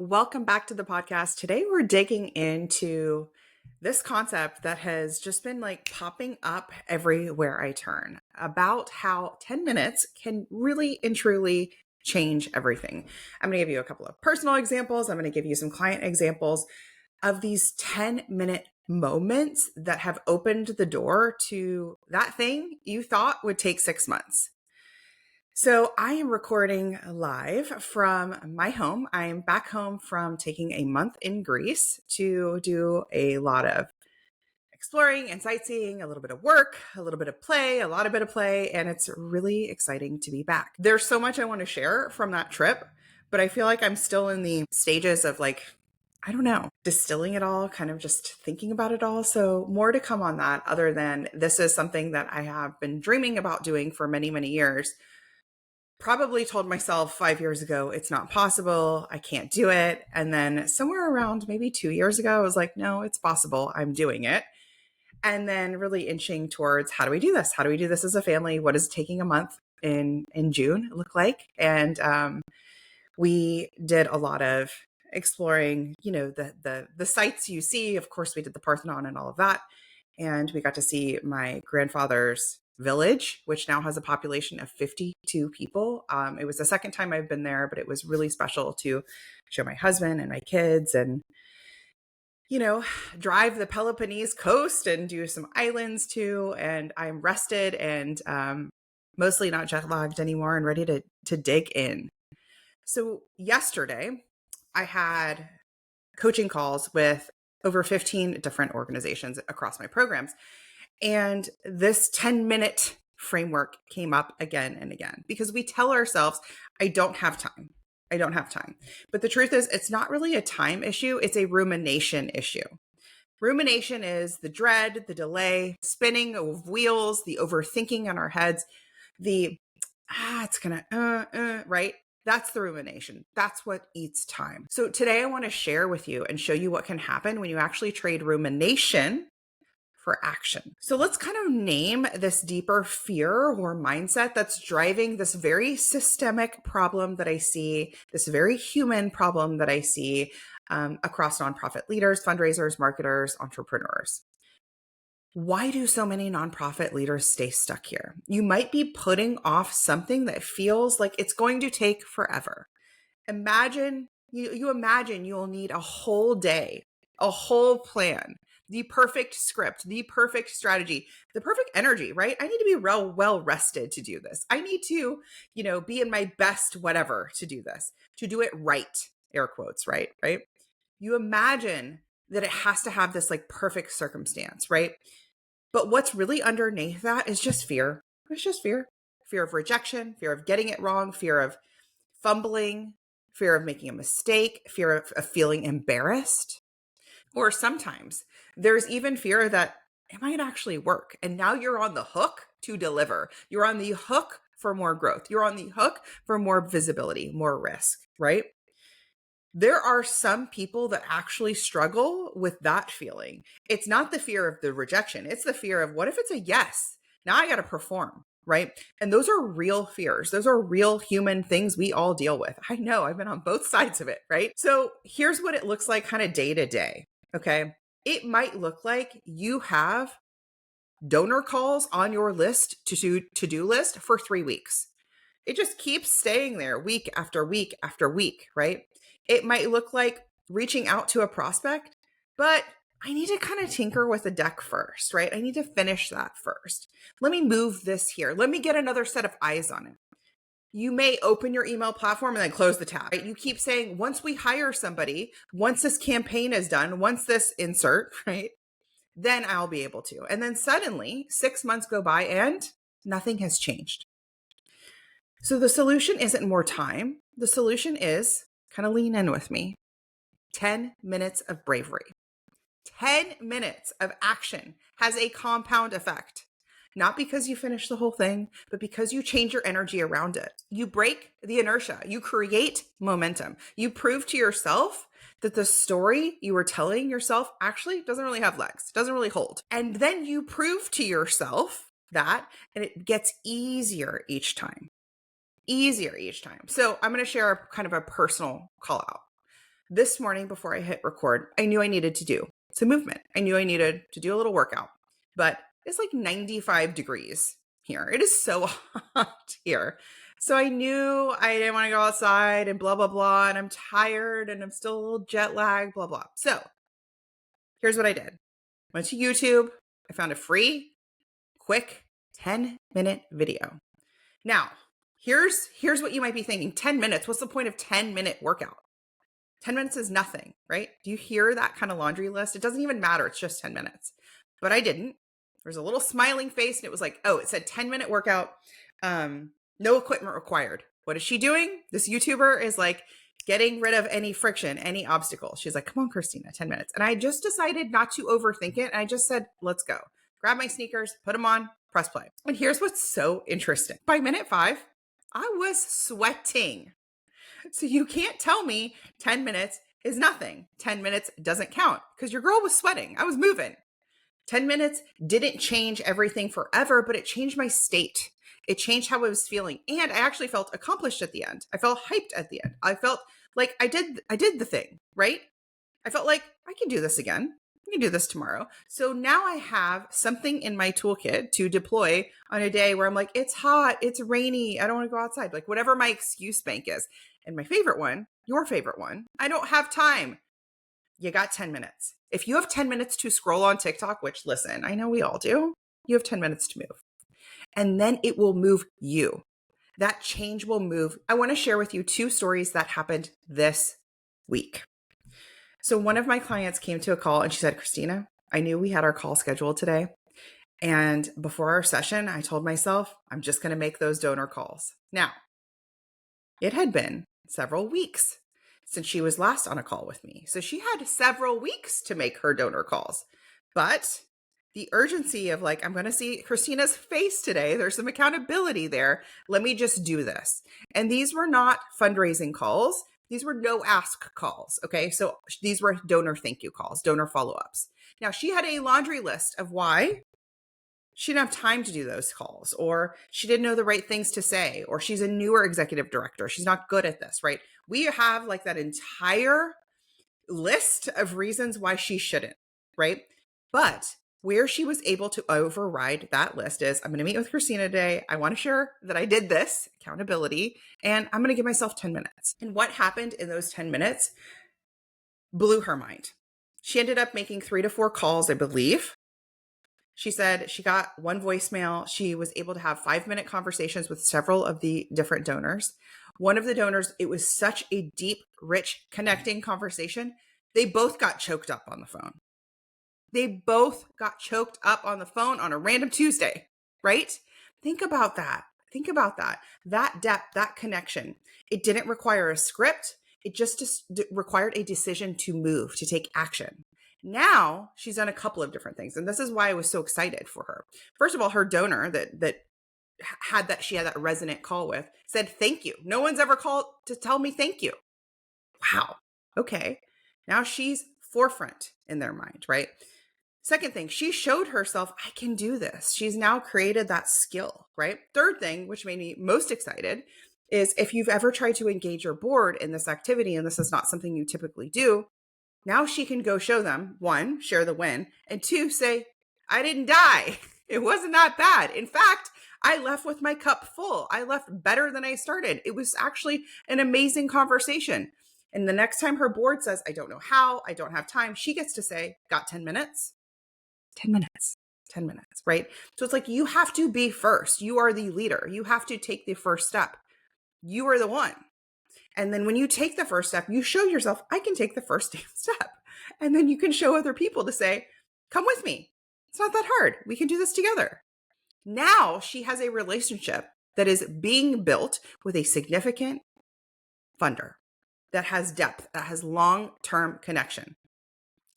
Welcome back to the podcast. Today we're digging into this concept that has just been like popping up everywhere I turn about how 10 minutes can really and truly change everything. I'm going to give you a couple of personal examples. I'm going to give you some client examples of these 10-minute moments that have opened the door to that thing you thought would take 6 months. So I am recording live from my home. I am back home from taking a month in Greece to do a lot of exploring and sightseeing, a little bit of work, a little bit of play, a lot of bit of play, and it's really exciting to be back. There's so much I want to share from that trip, but I feel like I'm still in the stages of I don't know, distilling it all, kind of just thinking about it all. So more to come on that, other than this is something that I have been dreaming about doing for many, many years. Probably told myself 5 years ago, it's not possible. I can't do it. And then somewhere around maybe 2 years ago, I was like, no, it's possible. I'm doing it. And then really inching towards how do we do this? How do we do this as a family? What is taking a month in June look like? And we did a lot of exploring, the sites you see. Of course, we did the Parthenon and all of that. And we got to see my grandfather's village, which now has a population of 52 people. It was the second time I've been there, but it was really special to show my husband and my kids and, drive the Peloponnese coast and do some islands too. And I'm rested and mostly not jet lagged anymore and ready to dig in. So yesterday I had coaching calls with over 15 different organizations across my programs. And this 10-minute framework came up again and again because we tell ourselves, I don't have time. I don't have time. But the truth is, it's not really a time issue. It's a rumination issue. Rumination is the dread, the delay, spinning of wheels, the overthinking in our heads, it's gonna, right? That's the rumination. That's what eats time. So today I want to share with you and show you what can happen when you actually trade rumination for action. So let's kind of name this deeper fear or mindset that's driving this very systemic problem that I see, this very human problem that I see across nonprofit leaders, fundraisers, marketers, entrepreneurs. Why do so many nonprofit leaders stay stuck here? You might be putting off something that feels like it's going to take forever. Imagine you'll need a whole day, a whole plan, the perfect script, the perfect strategy, the perfect energy, right? I need to be well rested to do this. I need to, be in my best whatever to do this, to do it right, air quotes, right? Right? You imagine that it has to have this like perfect circumstance, right? But what's really underneath that is just fear. It's just fear. Fear of rejection, fear of getting it wrong, fear of fumbling, fear of making a mistake, fear of feeling embarrassed. Or sometimes there's even fear that it might actually work. And now you're on the hook to deliver. You're on the hook for more growth. You're on the hook for more visibility, more risk, right? There are some people that actually struggle with that feeling. It's not the fear of the rejection. It's the fear of what if it's a yes? Now I got to perform, right? And those are real fears. Those are real human things we all deal with. I know I've been on both sides of it, right? So here's what it looks like kind of day to day. Okay. It might look like you have donor calls on your list to-do list for 3 weeks. It just keeps staying there week after week after week, right? It might look like reaching out to a prospect, but I need to kind of tinker with the deck first, right? I need to finish that first. Let me move this here. Let me get another set of eyes on it. You may open your email platform and then close the tab. Right? You keep saying, once we hire somebody, once this campaign is done, once this insert, right? Then I'll be able to. And then suddenly 6 months go by and nothing has changed. So the solution isn't more time. The solution is, kind of lean in with me, 10 minutes of bravery. 10 minutes of action has a compound effect. Not because you finish the whole thing, but because you change your energy around it. You break the inertia. You create momentum. You prove to yourself that the story you were telling yourself actually doesn't really have legs, doesn't really hold. And then you prove to yourself that, and it gets easier each time. So I'm going to share kind of a personal call out. this morning before I hit record, I knew I needed to do some movement. I knew I needed to do a little workout, but it's like 95 degrees here. It is so hot here. So I knew I didn't want to go outside and blah, blah, blah. And I'm tired and I'm still a little jet lagged, blah, blah. So here's what I did. Went to YouTube. I found a free, quick 10-minute video. Now, here's what you might be thinking. 10 minutes. What's the point of 10-minute workout? 10 minutes is nothing, right? Do you hear that kind of laundry list? It doesn't even matter. It's just 10 minutes. But I didn't. There's a little smiling face and it was like, oh, it said 10-minute workout. No equipment required. What is she doing? This YouTuber is like getting rid of any friction, any obstacle. She's like, come on, Christina, 10 minutes. And I just decided not to overthink it. And I just said, let's go. Grab my sneakers, put them on, press play. And here's what's so interesting. By minute 5, I was sweating. So you can't tell me 10 minutes is nothing. 10 minutes doesn't count because your girl was sweating. I was moving. 10 minutes didn't change everything forever, but it changed my state. It changed how I was feeling. And I actually felt accomplished at the end. I felt hyped at the end. I felt like I did the thing, right? I felt like I can do this again. I can do this tomorrow. So now I have something in my toolkit to deploy on a day where I'm like, it's hot, it's rainy, I don't want to go outside. Like whatever my excuse bank is. And my favorite one, your favorite one, I don't have time. You got 10 minutes. If you have 10 minutes to scroll on TikTok, which listen, I know we all do, you have 10 minutes to move. And then it will move you. That change will move. I want to share with you 2 stories that happened this week. So one of my clients came to a call and she said, Christina, I knew we had our call scheduled today. And before our session, I told myself, I'm just going to make those donor calls. Now, it had been several weeks since she was last on a call with me. So she had several weeks to make her donor calls. But the urgency of like, I'm going to see Christina's face today. There's some accountability there. Let me just do this. And these were not fundraising calls. These were no ask calls. Okay. So these were donor thank you calls, donor follow-ups. Now she had a laundry list of why she didn't have time to do those calls, or she didn't know the right things to say, or she's a newer executive director. She's not good at this, right? We have like that entire list of reasons why she shouldn't, right? But where she was able to override that list is, I'm going to meet with Christina today. I want to share that I did this, accountability, and I'm going to give myself 10 minutes. And what happened in those 10 minutes blew her mind. She ended up making 3 to 4 calls, I believe. She said she got 1 voicemail. She was able to have 5-minute conversations with several of the different donors. One of the donors, it was such a deep, rich, connecting conversation. They both got choked up on the phone. They both got choked up on the phone on a random Tuesday, right? Think about that. Think about that. That depth, that connection. It didn't require a script. It just required a decision to move, to take action. Now she's done a couple of different things. And this is why I was so excited for her. First of all, her donor she had that resonant call with said, thank you. No one's ever called to tell me thank you. Wow. Okay. Now she's forefront in their mind, right? Second thing, she showed herself, I can do this. She's now created that skill, right? Third thing, which made me most excited, is if you've ever tried to engage your board in this activity, and this is not something you typically do, now she can go show them, 1, share the win, and 2, say, I didn't die. It wasn't that bad. In fact, I left with my cup full. I left better than I started. It was actually an amazing conversation. And the next time her board says, I don't know how, I don't have time, she gets to say, got 10 minutes? 10 minutes. 10 minutes, right? So it's like, you have to be first. You are the leader. You have to take the first step. You are the one. And then when you take the first step, you show yourself, I can take the first damn step. And then you can show other people to say, come with me. It's not that hard. We can do this together. Now she has a relationship that is being built with a significant funder that has depth, that has long-term connection.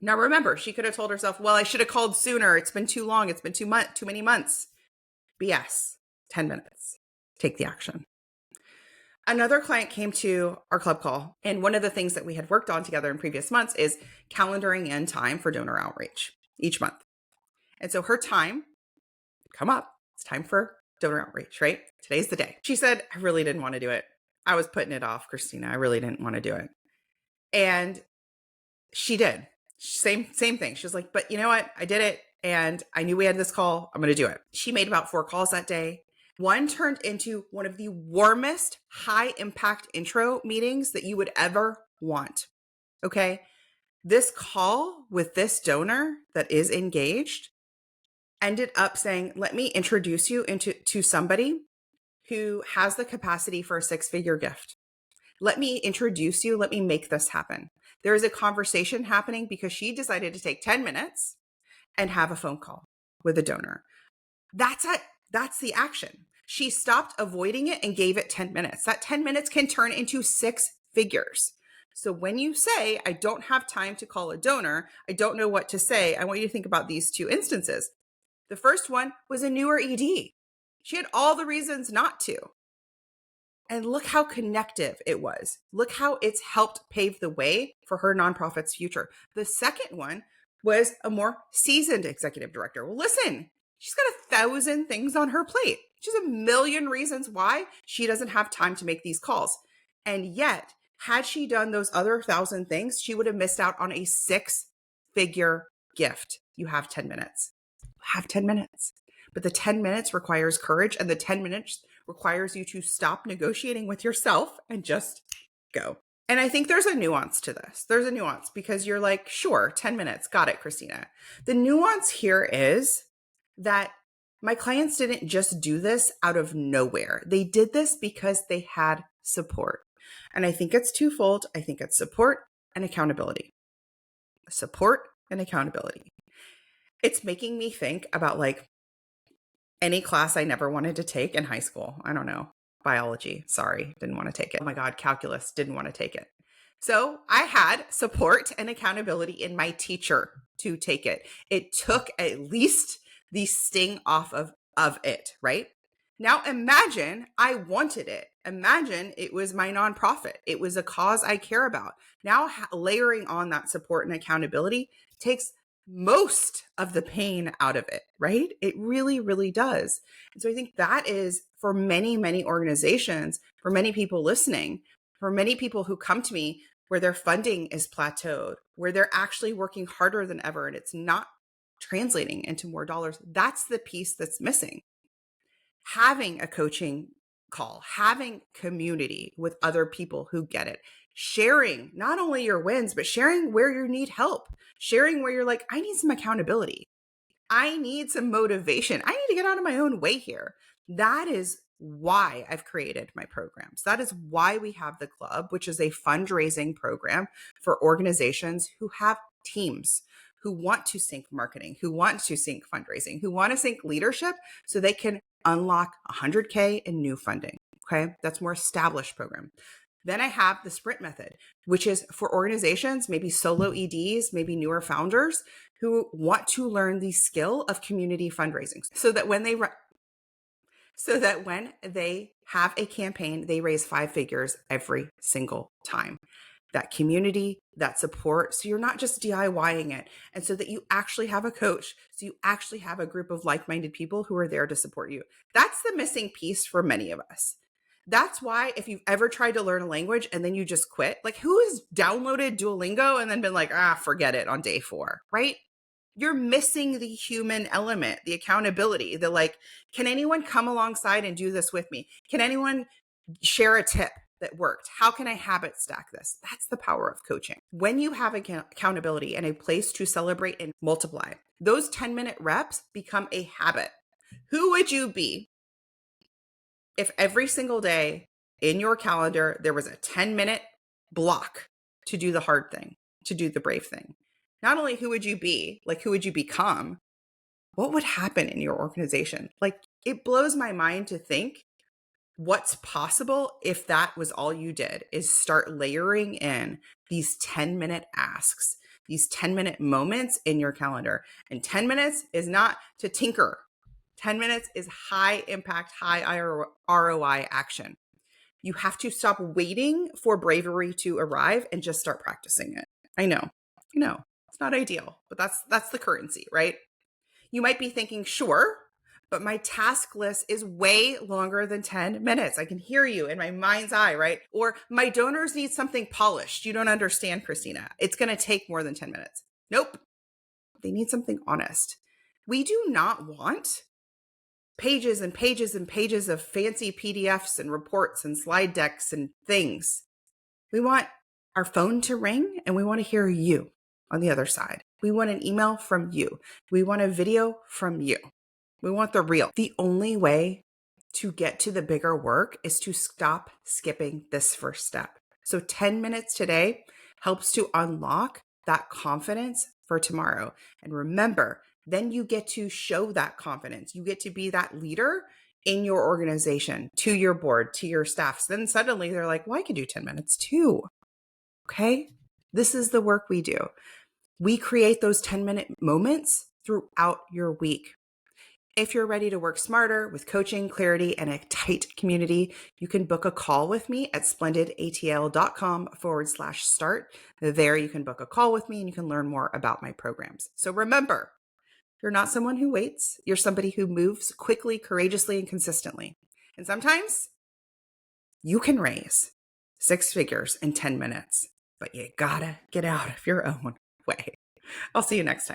Now remember, she could have told herself, well, I should have called sooner. It's been too long. It's been too many months. BS. 10 minutes. Take the action. Another client came to our club call, and one of the things that we had worked on together in previous months is calendaring in time for donor outreach each month. And so her time come up. It's time for donor outreach, right? Today's the day. She said, I really didn't want to do it. I was putting it off, Christina. I really didn't want to do it. And she did. Same thing. She was like, but you know what? I did it. And I knew we had this call. I'm going to do it. She made about 4 calls that day. One turned into one of the warmest, high impact intro meetings that you would ever want. Okay. This call with this donor that is engaged ended up saying, let me introduce you to somebody who has the capacity for a 6-figure gift. Let me introduce you. Let me make this happen. There is a conversation happening because she decided to take 10 minutes and have a phone call with a donor. That's it. That's the action. She stopped avoiding it and gave it 10 minutes. That 10 minutes can turn into 6 figures. So when you say, I don't have time to call a donor, I don't know what to say, I want you to think about these 2 instances. The first one was a newer ED. She had all the reasons not to. And look how connective it was. Look how it's helped pave the way for her nonprofit's future. The second one was a more seasoned executive director. Well, listen, she's got 1,000 things on her plate. She has a million reasons why she doesn't have time to make these calls. And yet, had she done those other 1,000 things, she would have missed out on a 6-figure gift. You have 10 minutes. Have 10 minutes. But the 10 minutes requires courage, and the 10 minutes requires you to stop negotiating with yourself and just go. And I think there's a nuance to this. There's a nuance because you're like, sure, 10 minutes. Got it, Christina. The nuance here is that my clients didn't just do this out of nowhere. They did this because they had support. And I think it's twofold. I think it's support and accountability. Support and accountability. It's making me think about like any class I never wanted to take in high school. I don't know. Biology. Sorry. Didn't want to take it. Oh my God. Calculus. Didn't want to take it. So I had support and accountability in my teacher to take it. It took at least the sting off of it, right? Now imagine I wanted it. Imagine it was my nonprofit. It was a cause I care about. Now layering on that support and accountability takes most of the pain out of it, right? It really, really does. And so I think that is for many, many organizations, for many people listening, for many people who come to me where their funding is plateaued, where they're actually working harder than ever and it's not translating into more dollars. That's the piece that's missing. Having a coaching call, having community with other people who get it, sharing not only your wins, but sharing where you need help, sharing where you're like, I need some accountability. I need some motivation. I need to get out of my own way here. That is why I've created my programs. That is why we have the club, which is a fundraising program for organizations who have teams, who want to sync marketing, who want to sync fundraising, who want to sync leadership so they can unlock 100K in new funding. Okay. That's more established program. Then I have the sprint method, which is for organizations, maybe solo EDs, maybe newer founders who want to learn the skill of community fundraising so that when they have a campaign, they raise 5 figures every single time. That community, that support. So you're not just DIYing it. And so that you actually have a coach. So you actually have a group of like-minded people who are there to support you. That's the missing piece for many of us. That's why if you've ever tried to learn a language and then you just quit, like who has downloaded Duolingo and then been like, forget it on day 4, right? You're missing the human element, the accountability, the like, can anyone come alongside and do this with me? Can anyone share a tip that worked? How can I habit stack this? That's the power of coaching. When you have accountability and a place to celebrate and multiply, those 10-minute reps become a habit. Who would you be if every single day in your calendar, there was a 10-minute block to do the hard thing, to do the brave thing? Not only who would you be, like who would you become? What would happen in your organization? Like it blows my mind to think what's possible if that was all you did is start layering in these 10-minute asks, these 10-minute moments in your calendar. And 10 minutes is not to tinker. 10 minutes is high impact, high ROI action. You have to stop waiting for bravery to arrive and just start practicing it. I know. It's not ideal, but that's the currency, right? You might be thinking, sure, but my task list is way longer than 10 minutes. I can hear you in my mind's eye, right? Or my donors need something polished. You don't understand, Christina. It's going to take more than 10 minutes. Nope. They need something honest. We do not want pages and pages and pages of fancy PDFs and reports and slide decks and things. We want our phone to ring and we want to hear you on the other side. We want an email from you. We want a video from you. We want the real. The only way to get to the bigger work is to stop skipping this first step. So 10 minutes today helps to unlock that confidence for tomorrow. And remember, then you get to show that confidence. You get to be that leader in your organization, to your board, to your staff. So then suddenly they're like, well, I can do 10 minutes too. Okay. This is the work we do. We create those 10-minute moments throughout your week. If you're ready to work smarter with coaching, clarity, and a tight community, you can book a call with me at splendidatl.com/start. There you can book a call with me and you can learn more about my programs. So remember, you're not someone who waits. You're somebody who moves quickly, courageously, and consistently. And sometimes you can raise 6 figures in 10 minutes, but you gotta get out of your own way. I'll see you next time.